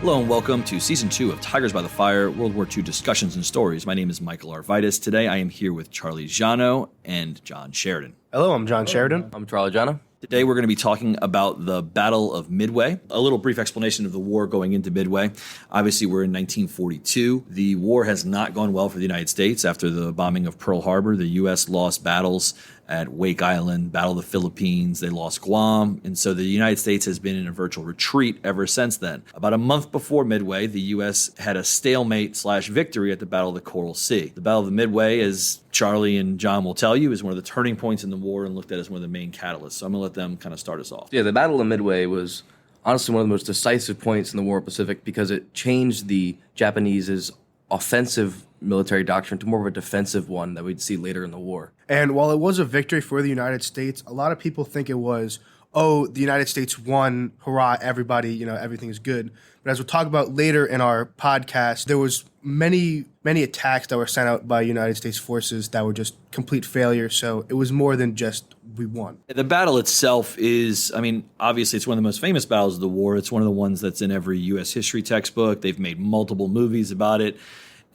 Hello and welcome to Season 2 of Tigers by the Fire, World War II Discussions and Stories. My name is Michael Arvidas. Today I am here with Charlie Giano and John Sheridan. Hello, I'm John Sheridan. I'm Charlie Giano. Today we're going to be talking about the Battle of Midway. A little brief explanation of the war going into Midway. Obviously, we're in 1942. The war has not gone well for the United States. After the bombing of Pearl Harbor, the U.S. lost battles at Wake Island, Battle of the Philippines, they lost Guam, and so the United States has been in a virtual retreat ever since then. About a month before Midway, the U.S. had a stalemate/victory at the Battle of the Coral Sea. The Battle of the Midway, as Charlie and John will tell you, is one of the turning points in the war and looked at as one of the main catalysts. So I'm going to let them kind of start us off. Yeah, the Battle of Midway was honestly one of the most decisive points in the War of the Pacific because it changed the Japanese's offensive military doctrine to more of a defensive one that we'd see later in the war. And while it was a victory for the United States, a lot of people think it was, oh, the United States won, hurrah, everybody, everything is good. But as we'll talk about later in our podcast, there was many attacks that were sent out by United States forces that were just complete failure. So it was more than just we won. The battle itself is, obviously it's one of the most famous battles of the war. It's one of the ones that's in every U.S. history textbook. They've made multiple movies about it.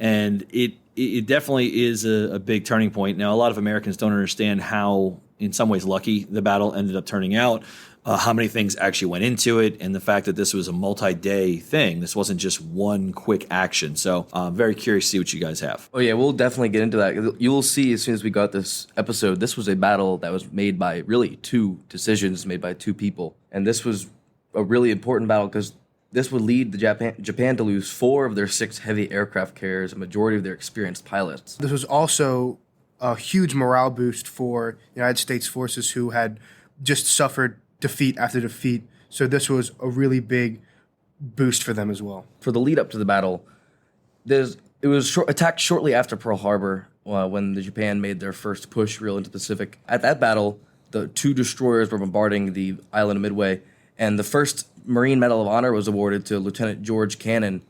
And it definitely is a big turning point. Now, a lot of Americans don't understand how, in some ways, lucky the battle ended up turning out, how many things actually went into it, and the fact that this was a multi-day thing. This wasn't just one quick action. So I'm very curious to see what you guys have. Oh, yeah, we'll definitely get into that. You'll see as soon as we got this episode, this was a battle that was made by really two decisions made by two people. And this was a really important battle because this would lead Japan to lose 4 of their 6 heavy aircraft carriers, a majority of their experienced pilots. This was also a huge morale boost for United States forces who had just suffered defeat after defeat. So this was a really big boost for them as well. For the lead up to the battle, it was attacked shortly after Pearl Harbor when the Japan made their first push real into the Pacific. At that battle, the 2 destroyers were bombarding the island of Midway, and the first Marine Medal of Honor was awarded to Lieutenant George Cannon,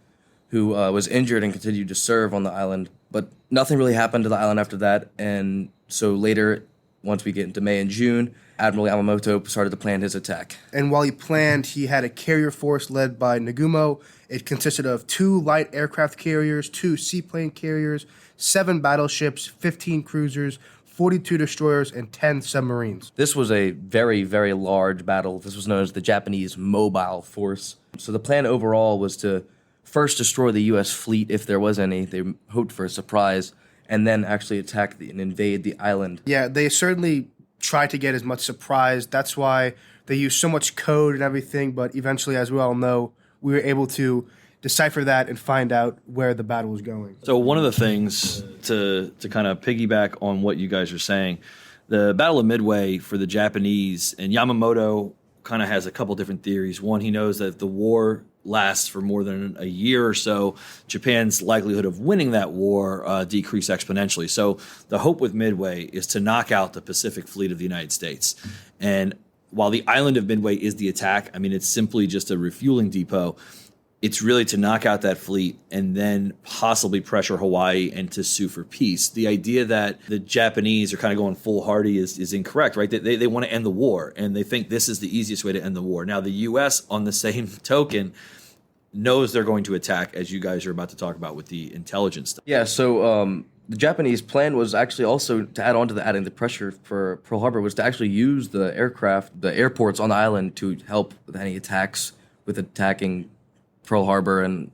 who was injured and continued to serve on the island. But nothing really happened to the island after that, and so later, once we get into May and June, Admiral Yamamoto started to plan his attack. And while he planned, he had a carrier force led by Nagumo. It consisted of 2 light aircraft carriers, 2 seaplane carriers, 7 battleships, 15 cruisers, 42 destroyers, and 10 submarines. This was a very, very large battle. This was known as the Japanese Mobile Force. So the plan overall was to first destroy the U.S. fleet, if there was any. They hoped for a surprise, and then actually attack and invade the island. Yeah, they certainly tried to get as much surprise. That's why they used so much code and everything, but eventually, as we all know, we were able to decipher that and find out where the battle was going. So one of the things to kind of piggyback on what you guys are saying, the Battle of Midway for the Japanese, and Yamamoto kind of has a couple different theories. One, he knows that if the war lasts for more than a year or so, Japan's likelihood of winning that war decrease exponentially. So the hope with Midway is to knock out the Pacific Fleet of the United States. And while the island of Midway is the attack, it's simply just a refueling depot. It's really to knock out that fleet and then possibly pressure Hawaii and to sue for peace. The idea that the Japanese are kind of going foolhardy is incorrect, right? They want to end the war, and they think this is the easiest way to end the war. Now, the U.S., on the same token, knows they're going to attack, as you guys are about to talk about with the intelligence stuff. Yeah, so the Japanese plan was actually also to add on to adding the pressure for Pearl Harbor was to actually use the airports on the island to help with any attacks with attacking Pearl Harbor and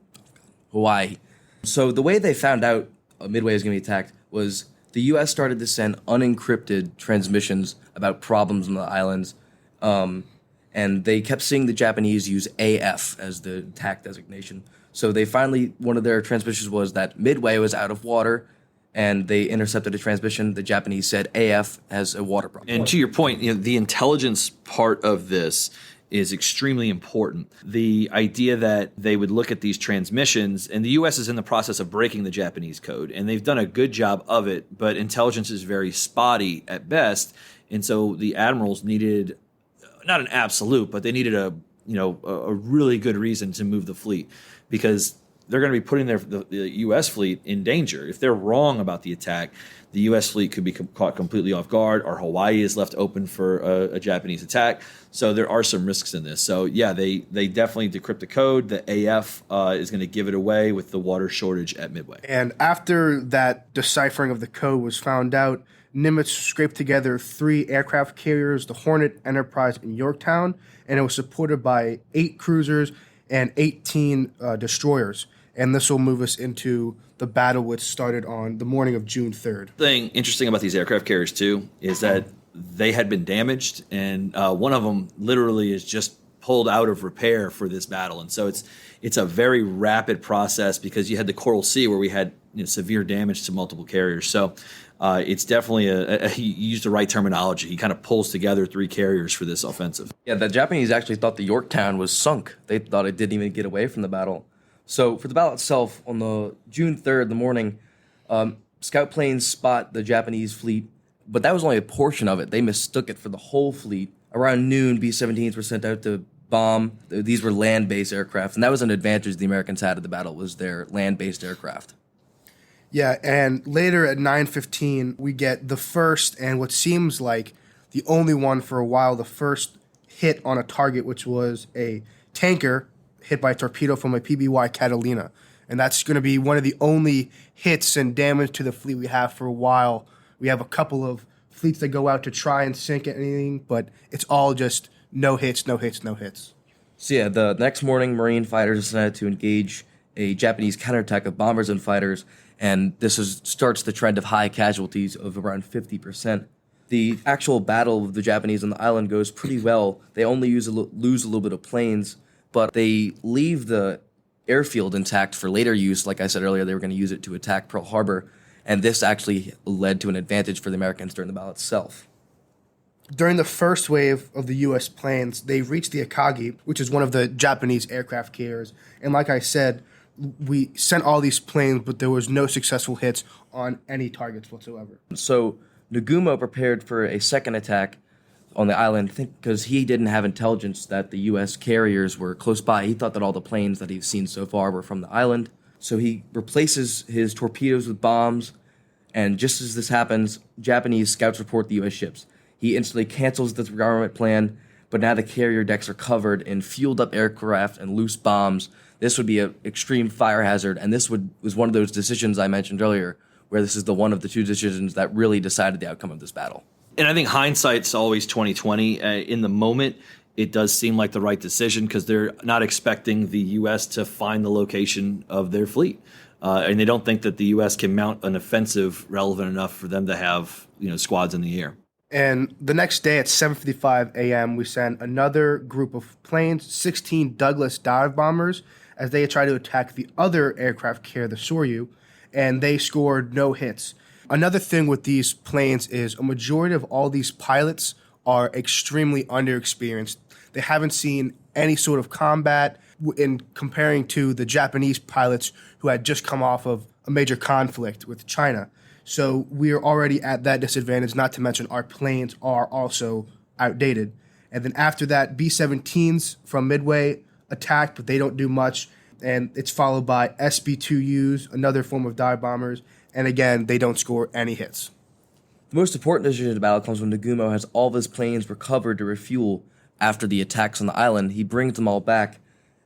Hawaii. So the way they found out Midway was going to be attacked was the U.S. started to send unencrypted transmissions about problems on the islands, and they kept seeing the Japanese use AF as the attack designation. So they finally, one of their transmissions was that Midway was out of water, and they intercepted a transmission. The Japanese said AF has a water problem. And to your point, the intelligence part of this is extremely important. The idea that they would look at these transmissions, and the U.S. is in the process of breaking the Japanese code, and they've done a good job of it, but intelligence is very spotty at best, and so the admirals needed, not an absolute, but they needed a really good reason to move the fleet, because they're going to be putting the U.S. fleet in danger. If they're wrong about the attack, the U.S. fleet could be caught completely off guard, or Hawaii is left open for a Japanese attack. So there are some risks in this. So yeah, they definitely decrypt the code. The AF is going to give it away with the water shortage at Midway. And after that deciphering of the code was found out, Nimitz scraped together 3 aircraft carriers, the Hornet, Enterprise, and Yorktown, and it was supported by 8 cruisers and 18 destroyers. And this will move us into the battle, which started on the morning of June 3rd. Thing interesting about these aircraft carriers too is that they had been damaged, and one of them literally is just pulled out of repair for this battle. And so it's a very rapid process because you had the Coral Sea where we had severe damage to multiple carriers. So it's definitely he used the right terminology. He kind of pulls together 3 carriers for this offensive. Yeah, the Japanese actually thought the Yorktown was sunk. They thought it didn't even get away from the battle. So for the battle itself, on the June 3rd in the morning, scout planes spot the Japanese fleet, but that was only a portion of it. They mistook it for the whole fleet. Around noon, B-17s were sent out to bomb. These were land-based aircraft, and that was an advantage the Americans had at the battle, was their land-based aircraft. Yeah, and later at 9:15, we get the first and what seems like the only one for a while, the first hit on a target, which was a tanker hit by a torpedo from a PBY Catalina. And that's going to be one of the only hits and damage to the fleet we have for a while. We have a couple of fleets that go out to try and sink anything, but it's all just no hits, no hits, no hits. So yeah, the next morning, Marine fighters decided to engage a Japanese counterattack of bombers and fighters, and this starts the trend of high casualties of around 50%. The actual battle of the Japanese on the island goes pretty well. They only lose a little bit of planes, but they leave the airfield intact for later use. Like I said earlier, they were going to use it to attack Pearl Harbor, and this actually led to an advantage for the Americans during the battle itself. During the first wave of the U.S. planes, they reached the Akagi, which is one of the Japanese aircraft carriers. And like I said, we sent all these planes, but there was no successful hits on any targets whatsoever. So Nagumo prepared for a second attack on the island because he didn't have intelligence that the U.S. carriers were close by. He thought that all the planes that he's seen so far were from the island. So he replaces his torpedoes with bombs, and just as this happens, Japanese scouts report the U.S. ships. He instantly cancels the rearmament plan, but now the carrier decks are covered in fueled-up aircraft and loose bombs. This would be an extreme fire hazard, and this was one of those decisions I mentioned earlier, where this is the one of the 2 decisions that really decided the outcome of this battle. And I think hindsight's always 20/20. In the moment, it does seem like the right decision because they're not expecting the U.S. to find the location of their fleet, and they don't think that the U.S. can mount an offensive relevant enough for them to have squads in the air. And the next day at 7:55 a.m., we sent another group of planes, 16 Douglas dive bombers, as they tried to attack the other aircraft carrier, the Soryu, and they scored no hits. Another thing with these planes is a majority of all these pilots are extremely underexperienced. They haven't seen any sort of combat in comparing to the Japanese pilots who had just come off of a major conflict with China. So we are already at that disadvantage, not to mention our planes are also outdated. And then after that, B-17s from Midway attacked, but they don't do much. And it's followed by SB-2Us, another form of dive bombers. And again, they don't score any hits. The most important decision of the battle comes when Nagumo has all of his planes recovered to refuel after the attacks on the island. He brings them all back,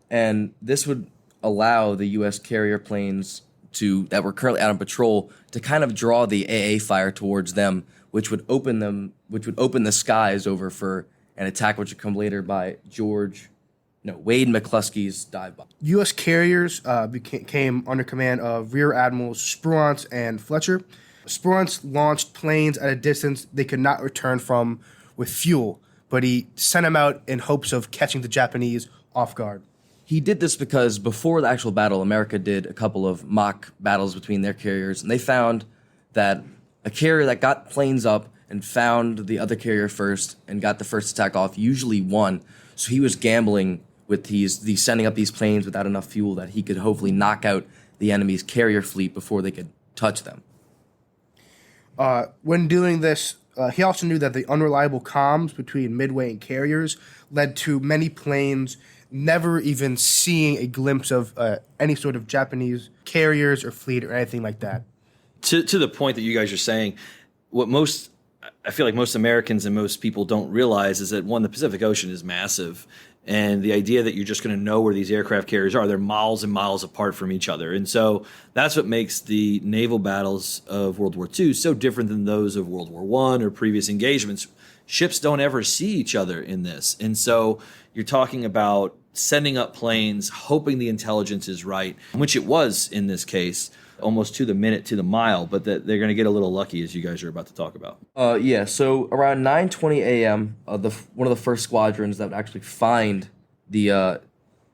and this would allow the U.S. carrier planes that were currently out on patrol to kind of draw the AA fire towards them, which would open the skies over for an attack which would come later by Wade McCluskey's dive bomb. U.S. carriers came under command of Rear Admirals Spruance and Fletcher. Spruance launched planes at a distance they could not return from with fuel, but he sent them out in hopes of catching the Japanese off guard. He did this because before the actual battle, America did a couple of mock battles between their carriers, and they found that a carrier that got planes up and found the other carrier first and got the first attack off usually won. So he was gambling with these sending up these planes without enough fuel that he could hopefully knock out the enemy's carrier fleet before they could touch them. When doing this, He also knew that the unreliable comms between Midway and carriers led to many planes never even seeing a glimpse of any sort of Japanese carriers or fleet or anything like that. To the point that you guys are saying, I feel like most Americans and most people don't realize is that, one, the Pacific Ocean is massive. And the idea that you're just going to know where these aircraft carriers are, they're miles and miles apart from each other. And so that's what makes the naval battles of World War II so different than those of World War I or previous engagements. Ships don't ever see each other in this. And so you're talking about sending up planes, hoping the intelligence is right, which it was in this case, almost to the minute, to the mile, but that they're going to get a little lucky, as you guys are about to talk about. So around 9:20 a.m., one of the first squadrons that would actually find the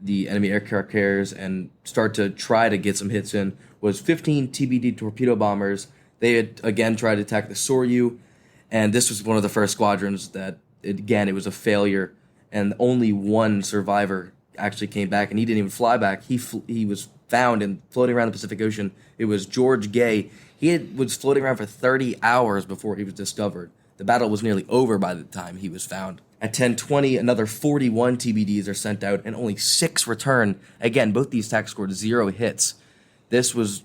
enemy aircraft carriers and start to try to get some hits in was 15 TBD torpedo bombers. They had again tried to attack the Soryu, and this was one of the first squadrons that, again, it was a failure, and only one survivor actually came back, and he didn't even fly back. He was found and floating around the Pacific Ocean. It was George Gay. Was floating around for 30 hours before he was discovered. The battle was nearly over by the time he was found. At 10:20, another 41 TBDs are sent out, and only 6 return. Again, both these attacks scored 0 hits. This was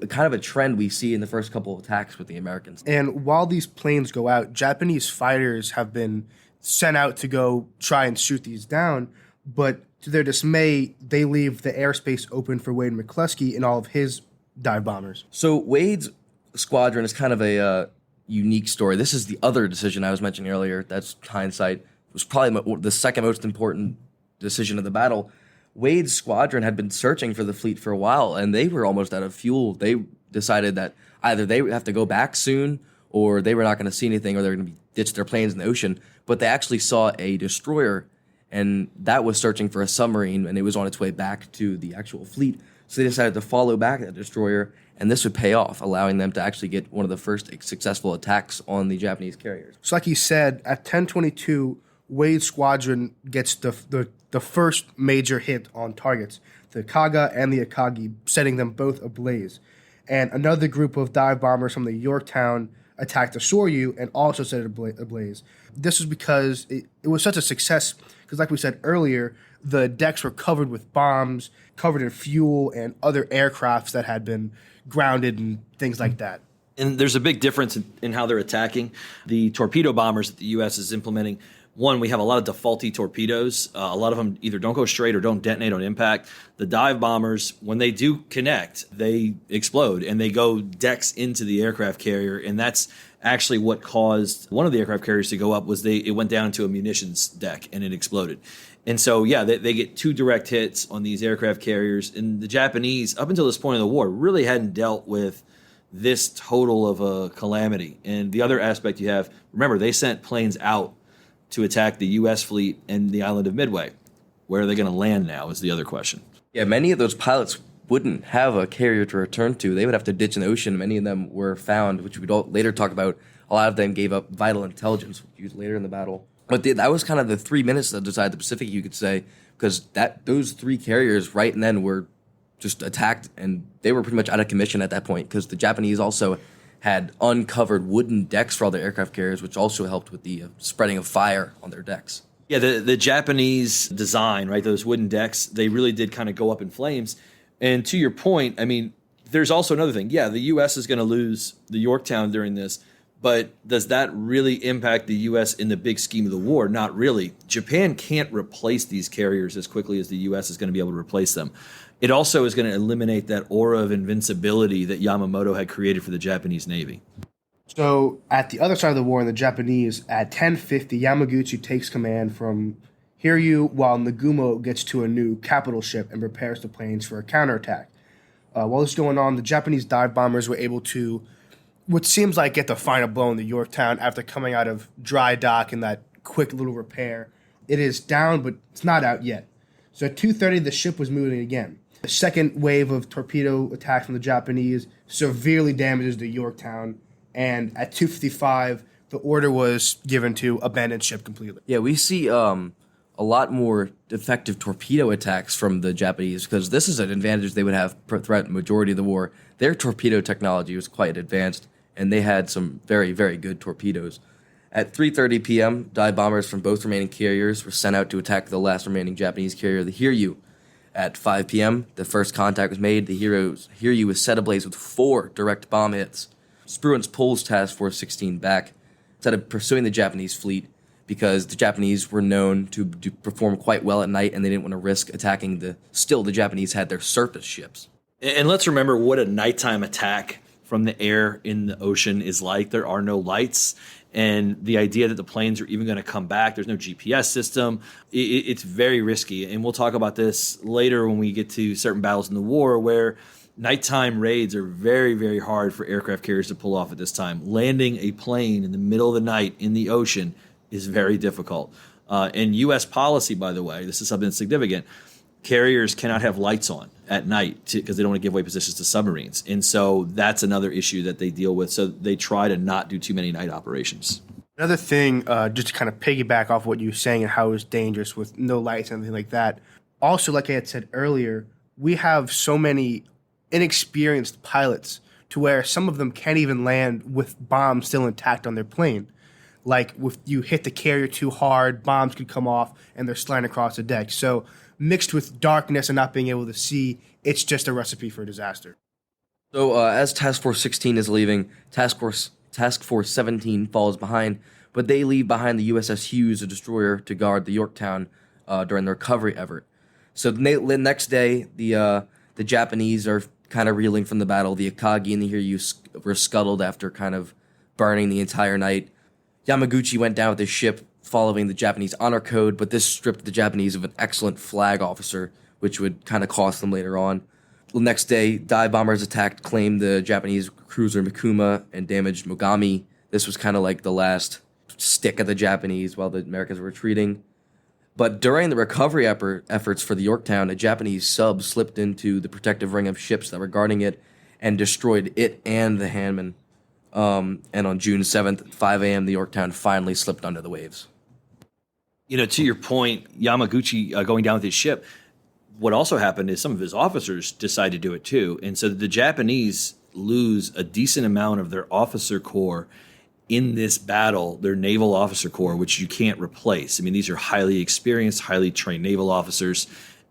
kind of a trend we see in the first couple of attacks with the Americans. And while these planes go out, Japanese fighters have been sent out to go try and shoot these down, but to their dismay, they leave the airspace open for Wade McCluskey and all of his dive bombers. So Wade's squadron is kind of a unique story. This is the other decision I was mentioning earlier. That's hindsight. It was probably the second most important decision of the battle. Wade's squadron had been searching for the fleet for a while, and they were almost out of fuel. They decided that either they would have to go back soon, or they were not going to see anything, or they were going to ditch their planes in the ocean. But they actually saw a destroyer, and that was searching for a submarine, and it was on its way back to the actual fleet. So they decided to follow back that destroyer, and this would pay off, allowing them to actually get one of the first successful attacks on the Japanese carriers. So like you said, at 10:22, Wade's squadron gets the first major hit on targets, the Kaga and the Akagi, setting them both ablaze. And another group of dive bombers from the Yorktown attacked the Soryu and also set it ablaze. This was because it was such a success, because like we said earlier, the decks were covered with bombs, covered in fuel and other aircrafts that had been grounded and things like that. And there's a big difference in how they're attacking. The torpedo bombers that the U.S. is implementing, one, we have a lot of defaulty torpedoes. A lot of them either don't go straight or don't detonate on impact. The dive bombers, when they do connect, they explode and they go decks into the aircraft carrier. And that's actually what caused one of the aircraft carriers to go up. It went down to a munitions deck and it exploded. And so, yeah, they get 2 direct hits on these aircraft carriers. And the Japanese, up until this point in the war, really hadn't dealt with this total of a calamity. And the other aspect you have, remember, they sent planes out to attack the U.S. fleet and the island of Midway. Where are they going to land now is the other question. Yeah, many of those pilots wouldn't have a carrier to return to. They would have to ditch in the ocean. Many of them were found, which we'd later talk about. A lot of them gave up vital intelligence, used later in the battle. But that was kind of the 3 minutes that decided the Pacific, you could say, because those 3 carriers right and then were just attacked, and they were pretty much out of commission at that point, because the Japanese also had uncovered wooden decks for all their aircraft carriers, which also helped with the spreading of fire on their decks. Yeah, the Japanese design, right, those wooden decks, they really did kind of go up in flames. And to your point, I mean, there's also another thing. Yeah, the U.S. is going to lose the Yorktown during this, but does that really impact the U.S. in the big scheme of the war? Not really. Japan can't replace these carriers as quickly as the U.S. is going to be able to replace them. It also is going to eliminate that aura of invincibility that Yamamoto had created for the Japanese Navy. So at the other side of the war, in the Japanese, at 10:50, Yamaguchi takes command from Hiryu, while Nagumo gets to a new capital ship and prepares the planes for a counterattack. While this is going on, the Japanese dive bombers were able to, what seems like, get the final blow in the Yorktown after coming out of dry dock and that quick little repair. It is down, but it's not out yet. So at 2:30, the ship was moving again. The second wave of torpedo attacks from the Japanese severely damages the Yorktown, and at 2:55, the order was given to abandon ship completely. Yeah, we see a lot more effective torpedo attacks from the Japanese, because this is an advantage they would have throughout the majority of the war. Their torpedo technology was quite advanced, and they had some very, very good torpedoes. At 3:30 p.m., dive bombers from both remaining carriers were sent out to attack the last remaining Japanese carrier, the Hiryu. At 5 p.m., the first contact was made. The Hiryu was set ablaze with 4 direct bomb hits. Spruance pulls Task Force 16 back instead of pursuing the Japanese fleet because the Japanese were known to perform quite well at night and they didn't want to risk attacking the Japanese had their surface ships. And let's remember what a nighttime attack from the air in the ocean is like. There are no lights. And the idea that the planes are even going to come back, there's no GPS system. It's very risky. And we'll talk about this later when we get to certain battles in the war where nighttime raids are very, very hard for aircraft carriers to pull off at this time. Landing a plane in the middle of the night in the ocean is very difficult. And U.S. policy, by the way, this is something that's significant. Carriers cannot have lights on at night because they don't want to give away positions to submarines. And so that's another issue that they deal with. So they try to not do too many night operations. Another thing, just to kind of piggyback off what you were saying and how it was dangerous with no lights and anything like that. Also, like I had said earlier, we have so many inexperienced pilots to where some of them can't even land with bombs still intact on their plane. Like if you hit the carrier too hard, bombs could come off and they're sliding across the deck. So mixed with darkness and not being able to see, it's just a recipe for disaster. So as Task Force 16 is leaving, Task Force 17 falls behind, but they leave behind the USS Hughes, a destroyer, to guard the Yorktown during the recovery effort. So the next day, the Japanese are kind of reeling from the battle. The Akagi and the Hiryu were scuttled after kind of burning the entire night. Yamaguchi went down with his ship following the Japanese honor code, but this stripped the Japanese of an excellent flag officer, which would kind of cost them later on. The next day, dive bombers claimed the Japanese cruiser Mikuma and damaged Mogami. This was kind of like the last stick at the Japanese while the Americans were retreating. But during the recovery efforts for the Yorktown, a Japanese sub slipped into the protective ring of ships that were guarding it and destroyed it and the Hanman. And on June 7th, at 5 a.m., the Yorktown finally slipped under the waves. You know, to your point, Yamaguchi going down with his ship, what also happened is some of his officers decided to do it too. And so the Japanese lose a decent amount of their officer corps in this battle, their naval officer corps, which you can't replace. I mean, these are highly experienced, highly trained naval officers.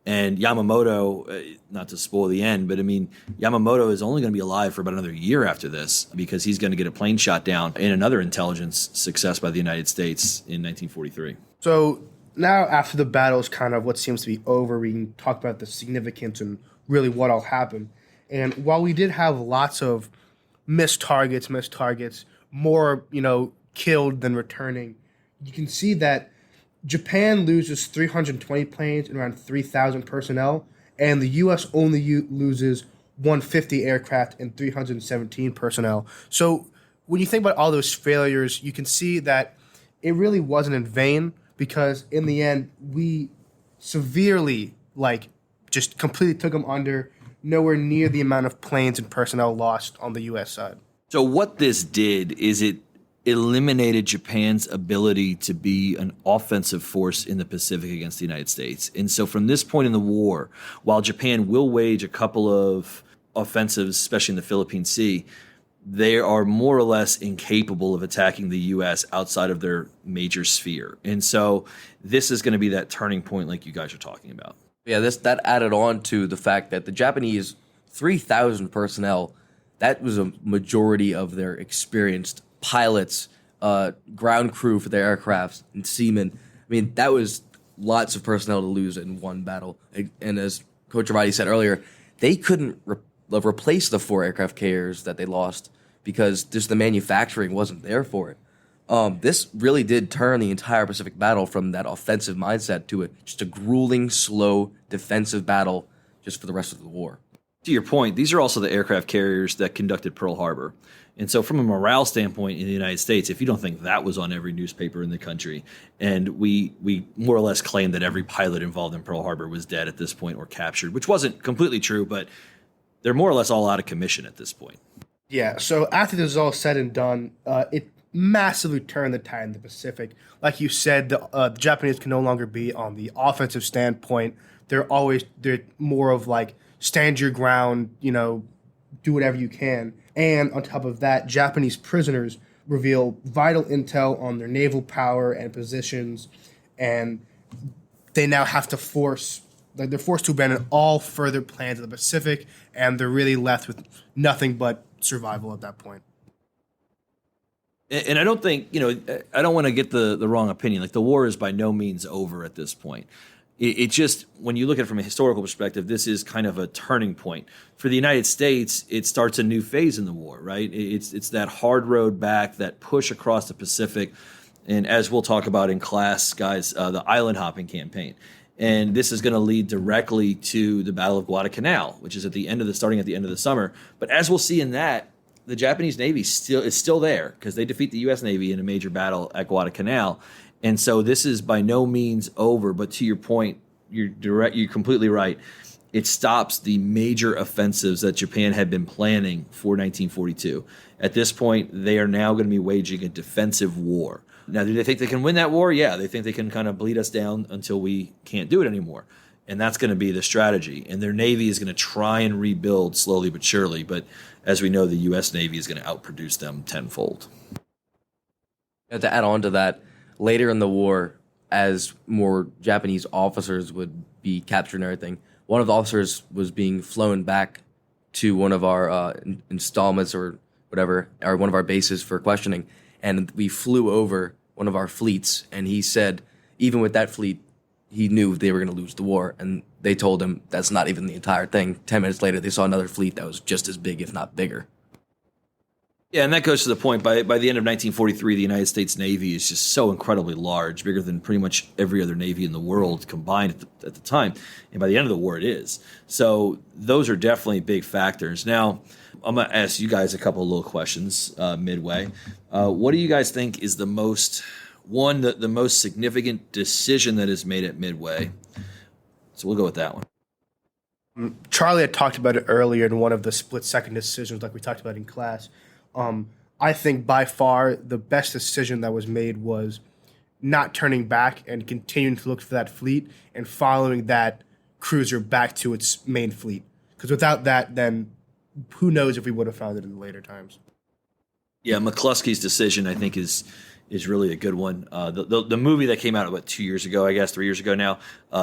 And Yamamoto, not to spoil the end, but I mean, Yamamoto is only going to be alive for about another year after this because he's going to get a plane shot down in another intelligence success by the United States in 1943. So now after the battle is kind of what seems to be over, we can talk about the significance and really what all happened. And while we did have lots of missed targets, more, killed than returning, you can see that Japan loses 320 planes and around 3,000 personnel, and the U.S. only loses 150 aircraft and 317 personnel. So when you think about all those failures, you can see that it really wasn't in vain because in the end, we severely, just completely took them under, nowhere near the amount of planes and personnel lost on the U.S. side. So what this did is it eliminated Japan's ability to be an offensive force in the Pacific against the United States. And so from this point in the war, while Japan will wage a couple of offensives, especially in the Philippine Sea, they are more or less incapable of attacking the U.S. outside of their major sphere. And so this is going to be that turning point like you guys are talking about. Yeah, that added on to the fact that the Japanese 3,000 personnel, that was a majority of their experienced pilots, ground crew for their aircrafts, and seamen. I mean, that was lots of personnel to lose in one battle. And as Coach Ravati said earlier, they couldn't replace the 4 aircraft carriers that they lost because just the manufacturing wasn't there for it. This really did turn the entire Pacific battle from that offensive mindset to just a grueling, slow, defensive battle just for the rest of the war. To your point, these are also the aircraft carriers that conducted Pearl Harbor. And so from a morale standpoint in the United States, if you don't think that was on every newspaper in the country, and we more or less claim that every pilot involved in Pearl Harbor was dead at this point or captured, which wasn't completely true, but they're more or less all out of commission at this point. Yeah, so after this is all said and done, it massively turned the tide in the Pacific. Like you said, the Japanese can no longer be on the offensive standpoint. They're more of stand your ground, do whatever you can. And on top of that, Japanese prisoners reveal vital intel on their naval power and positions, and they now have to they're forced to abandon all further plans in the Pacific, and they're really left with nothing but survival at that point. And I don't think, I don't want to get the wrong opinion. Like, the war is by no means over at this point. It just, when you look at it from a historical perspective, this is kind of a turning point. For the United States, it starts a new phase in the war, right? It's that hard road back, that push across the Pacific. And as we'll talk about in class, guys, the island hopping campaign. And this is going to lead directly to the Battle of Guadalcanal, which is starting at the end of the summer. But as we'll see in that, the Japanese Navy is still there, because they defeat the U.S. Navy in a major battle at Guadalcanal. And so this is by no means over. But to your point, you're completely right. It stops the major offensives that Japan had been planning for 1942. At this point, they are now going to be waging a defensive war. Now, do they think they can win that war? Yeah, they think they can kind of bleed us down until we can't do it anymore. And that's going to be the strategy. And their Navy is going to try and rebuild slowly but surely. But as we know, the U.S. Navy is going to outproduce them tenfold. To add on to that, later in the war, as more Japanese officers would be captured and everything, one of the officers was being flown back to one of our installments or whatever, or one of our bases for questioning. And we flew over one of our fleets, and he said, even with that fleet, he knew they were going to lose the war. And they told him that's not even the entire thing. 10 minutes later, they saw another fleet that was just as big, if not bigger. Yeah, and that goes to the point. By the end of 1943, the United States Navy is just so incredibly large, bigger than pretty much every other Navy in the world combined at the time. And by the end of the war, it is. So those are definitely big factors. Now, I'm going to ask you guys a couple of little questions midway. What do you guys think is the most significant decision that is made at Midway? So we'll go with that one. Charlie had talked about it earlier in one of the split-second decisions like we talked about in class. I think by far the best decision that was made was not turning back and continuing to look for that fleet and following that cruiser back to its main fleet. Because without that, then who knows if we would have found it in the later times. Yeah, McCluskey's decision, I think, is really a good one. The movie that came out about 2 years ago, I guess, 3 years ago now,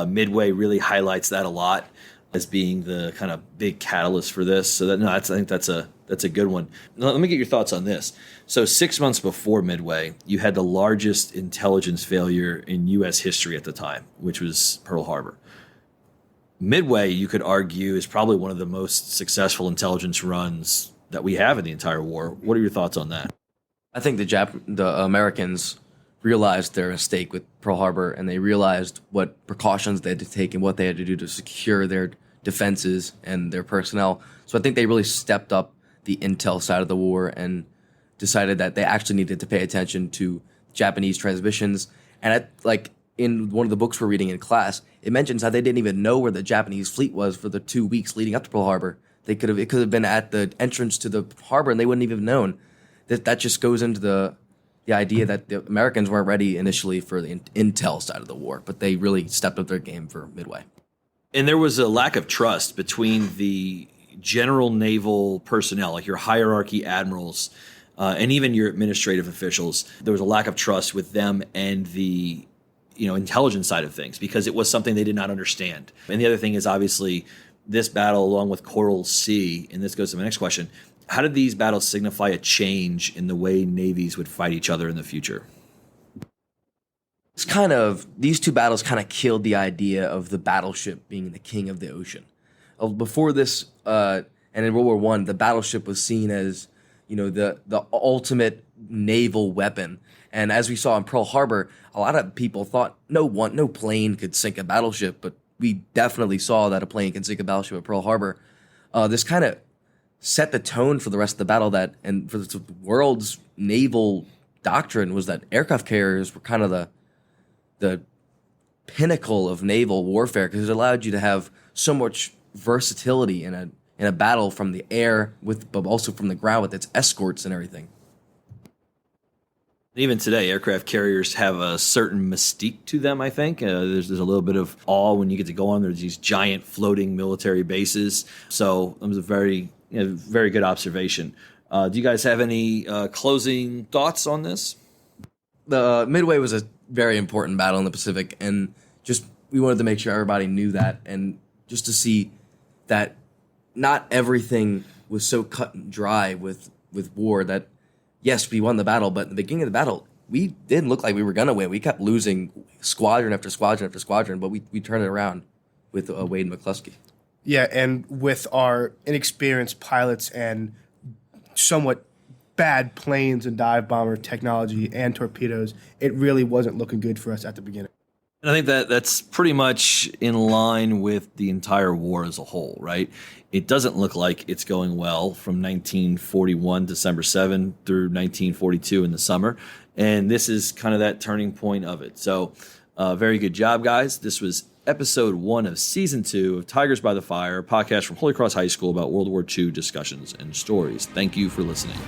Midway really highlights that a lot as being the kind of big catalyst for this. So I think that's a good one. Now, let me get your thoughts on this. So 6 months before Midway, you had the largest intelligence failure in U.S. history at the time, which was Pearl Harbor. Midway, you could argue, is probably one of the most successful intelligence runs that we have in the entire war. What are your thoughts on that? I think the Americans realized their mistake with Pearl Harbor, and they realized what precautions they had to take and what they had to do to secure their defenses and their personnel. So I think they really stepped up the intel side of the war and decided that they actually needed to pay attention to Japanese transmissions. And in one of the books we're reading in class, it mentions how they didn't even know where the Japanese fleet was for the 2 weeks leading up to Pearl Harbor. It could have been at the entrance to the harbor, and they wouldn't even have known. That just goes into the idea that the Americans weren't ready initially for the intel side of the war, but they really stepped up their game for Midway. And there was a lack of trust between the general naval personnel, like your hierarchy admirals, and even your administrative officials. There was a lack of trust with them and the intelligence side of things, because it was something they did not understand. And the other thing is, obviously, this battle, along with Coral Sea, and this goes to my next question, how did these battles signify a change in the way navies would fight each other in the future? These two battles kind of killed the idea of the battleship being the king of the ocean. Before this, and in World War I, the battleship was seen as, the ultimate naval weapon. And as we saw in Pearl Harbor, a lot of people thought no plane could sink a battleship, but we definitely saw that a plane can sink a battleship at Pearl Harbor. This kind of set the tone for the rest of the battle, and for the world's naval doctrine was that aircraft carriers were kind of the pinnacle of naval warfare, because it allowed you to have so much versatility in a battle from the air but also from the ground with its escorts and everything. Even today, aircraft carriers have a certain mystique to them, I think. There's a little bit of awe when you get to go on. There's these giant floating military bases. So it was a very good observation. Do you guys have any closing thoughts on this? The Midway was a very important battle in the Pacific, and just we wanted to make sure everybody knew that, and just to see that not everything was so cut and dry with war. That yes, we won the battle, but at the beginning of the battle, we didn't look like we were gonna win. We kept losing squadron after squadron after squadron, but we turned it around with Wade and McCluskey. Yeah, and with our inexperienced pilots and somewhat bad planes and dive bomber technology and torpedoes, it really wasn't looking good for us at the beginning. And I think that's pretty much in line with the entire war as a whole, right? It doesn't look like it's going well from 1941, December 7, through 1942 in the summer. And this is kind of that turning point of it. So very good job, guys. This was episode 1 of season 2 of Tigers by the Fire, a podcast from Holy Cross High School about World War II discussions and stories. Thank you for listening.